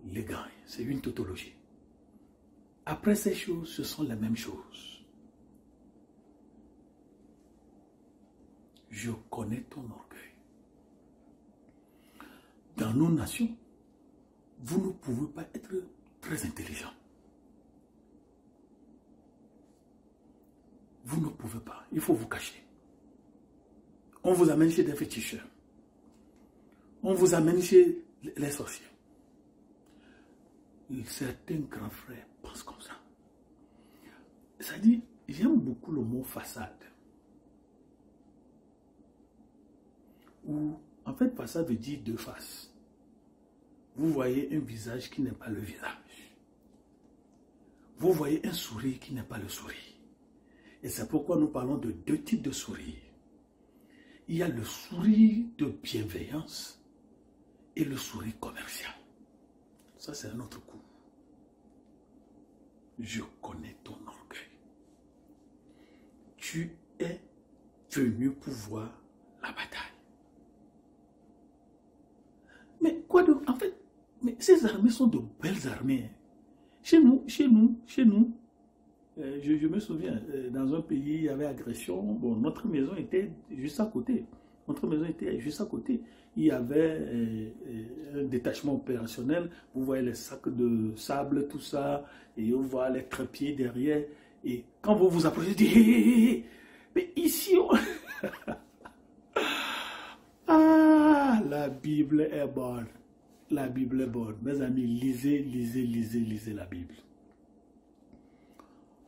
Légagne, c'est une tautologie. Après ces choses, ce sont les mêmes choses. Je connais ton orgueil. Dans nos nations, vous ne pouvez pas être très intelligent. Vous ne pouvez pas. Il faut vous cacher. On vous amène chez des féticheurs. On vous amène chez les sorciers. Certains grands frères pensent comme ça. Ça dit, j'aime beaucoup le mot façade. Ou, en fait, façade veut dire deux faces. Vous voyez un visage qui n'est pas le visage. Vous voyez un sourire qui n'est pas le sourire. Et c'est pourquoi nous parlons de deux types de sourires. Il y a le sourire de bienveillance et le sourire commercial. Ça, c'est un autre coup. Je connais ton orgueil. Tu es venu pour voir la bataille. Mais quoi de... En fait, mais ces armées sont de belles armées. Chez nous, je me souviens, dans un pays, il y avait agression. Bon, notre maison était juste à côté. Il y avait un détachement opérationnel. Vous voyez les sacs de sable, tout ça. Et on voit les trépieds derrière. Et quand vous vous approchez, vous dites, hé, mais ici, on... Ah, la Bible est bonne. La Bible est bonne. Mes amis, lisez la Bible.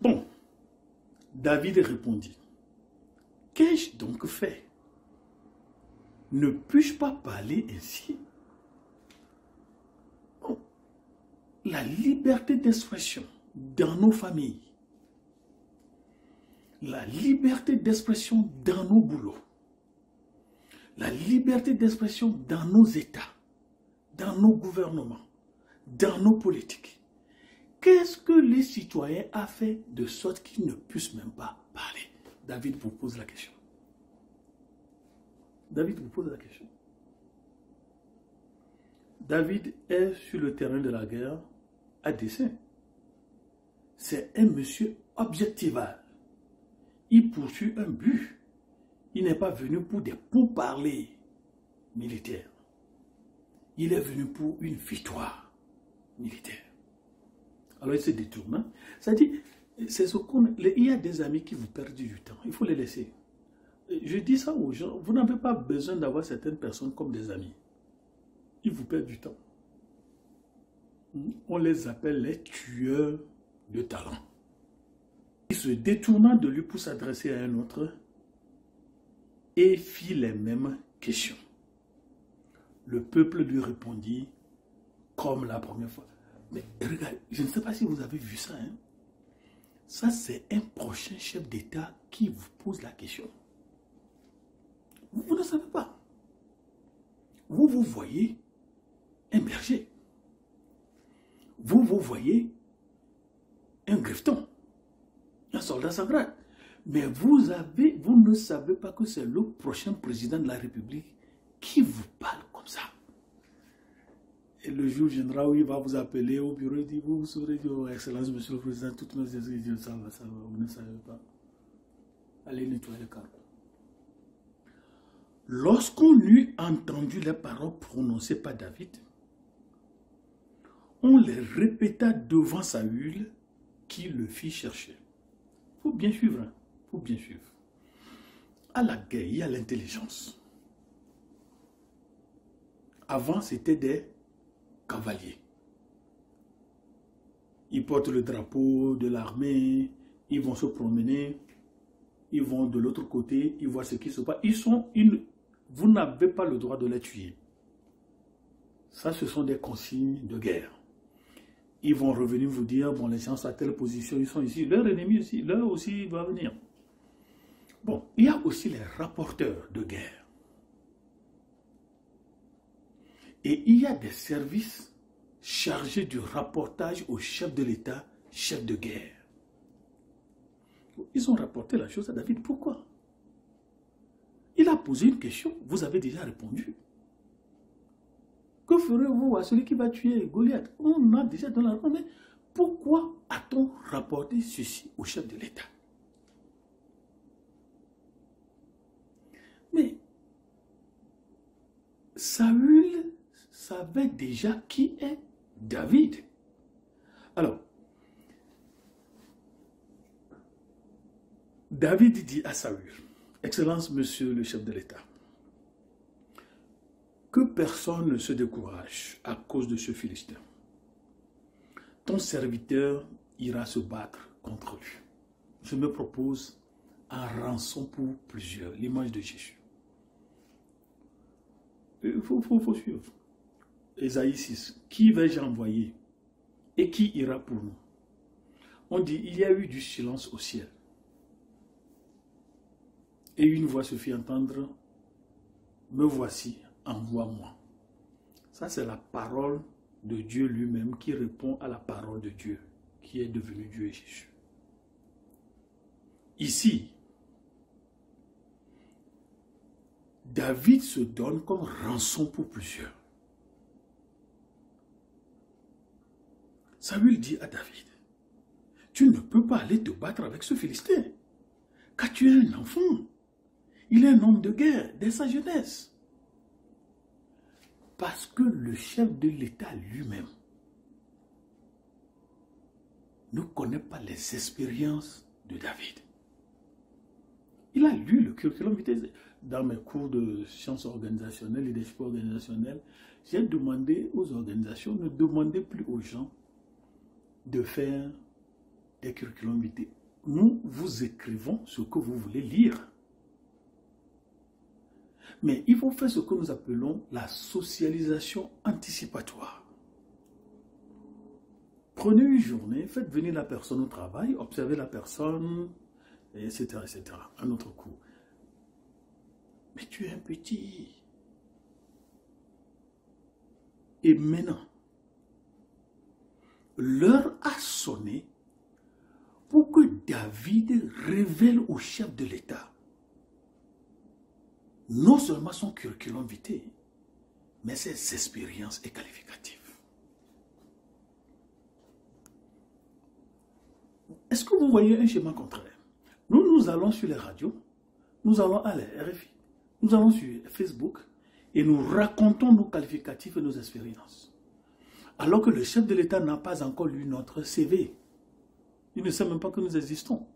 Bon, David répondit, qu'ai-je donc fait? Ne puis-je pas parler ainsi? Bon, la liberté d'expression dans nos familles, la liberté d'expression dans nos boulots, la liberté d'expression dans nos États, dans nos gouvernements, dans nos politiques. Qu'est-ce que les citoyens ont fait de sorte qu'ils ne puissent même pas parler? David vous pose la question. David vous pose la question. David est sur le terrain de la guerre à dessein. C'est un monsieur objectival. Il poursuit un but. Il n'est pas venu pour des pourparlers militaires. Il est venu pour une victoire militaire. Alors il se détourne. Ça dit, c'est ce qu'on... Il y a des amis qui vous perdent du temps. Il faut les laisser. Je dis ça aux gens. Vous n'avez pas besoin d'avoir certaines personnes comme des amis. Ils vous perdent du temps. On les appelle les tueurs de talent. Il se détourna de lui pour s'adresser à un autre et fit les mêmes questions. Le peuple lui répondit comme la première fois. Mais regarde, je ne sais pas si vous avez vu ça. Hein? Ça, c'est un prochain chef d'État qui vous pose la question. Vous ne savez pas. Vous voyez un berger. Vous voyez un grefton. Un soldat sans grade. Mais vous ne savez pas que c'est le prochain président de la République qui vous parle comme ça. Et le jour viendra où il va vous appeler au bureau et dire, vous saurez dire, oh, Excellence, Monsieur le Président, toutes nos excuses, ça va, vous ne savez pas. Allez nettoyer le carreau. Lorsqu'on eut entendu les paroles prononcées par David, on les répéta devant Saül, qui le fit chercher. Il faut bien suivre, hein? Faut bien suivre. À la guerre, il y a l'intelligence. Avant, c'était des cavaliers. Ils portent le drapeau de l'armée, ils vont se promener, ils vont de l'autre côté, ils voient ce qui se passe. Vous n'avez pas le droit de les tuer. Ça, ce sont des consignes de guerre. Ils vont revenir vous dire, bon, les gens sont à telle position, ils sont ici. Leur ennemi aussi, leur aussi va venir. Bon, il y a aussi les rapporteurs de guerre. Et il y a des services chargés du rapportage au chef de l'État, chef de guerre. Ils ont rapporté la chose à David. Pourquoi? Il a posé une question, vous avez déjà répondu. Que ferez-vous à celui qui va tuer Goliath? On a déjà dans la Bible, mais pourquoi a-t-on rapporté ceci au chef de l'État? Mais Saül savait déjà qui est David. Alors, David dit à Saül, Excellence, monsieur le chef de l'État, que personne ne se décourage à cause de ce Philistin. Ton serviteur ira se battre contre lui. Je me propose un rançon pour plusieurs, l'image de Jésus. Il faut suivre. Ésaïe 6. Qui vais-je envoyer et qui ira pour nous? On dit, il y a eu du silence au ciel. Et une voix se fit entendre, me voici, envoie-moi. Ça, c'est la parole de Dieu lui-même qui répond à la parole de Dieu, qui est devenu Dieu et Jésus. Ici, David se donne comme rançon pour plusieurs. Saül dit à David, tu ne peux pas aller te battre avec ce Philistin, car tu es un enfant. Il est un homme de guerre dès sa jeunesse. Parce que le chef de l'État lui-même ne connaît pas les expériences de David. Il a lu le curriculum vitae. Dans mes cours de sciences organisationnelles et leadership organisationnel, j'ai demandé aux organisations, ne demandez plus aux gens de faire des curriculum vitae. Nous vous écrivons ce que vous voulez lire. Mais il faut faire ce que nous appelons la socialisation anticipatoire. Prenez une journée, faites venir la personne au travail, observez la personne, etc., etc. Un autre coup. Mais tu es un petit. Et maintenant, l'heure a sonné pour que David révèle au chef de l'État non seulement son curriculum vitae, mais ses expériences et qualificatives. Est-ce que vous voyez un schéma contraire? Nous allons sur les radios, nous allons à la RFI, nous allons sur Facebook et nous racontons nos qualificatifs et nos expériences. Alors que le chef de l'État n'a pas encore lu notre CV. Il ne sait même pas que nous existons.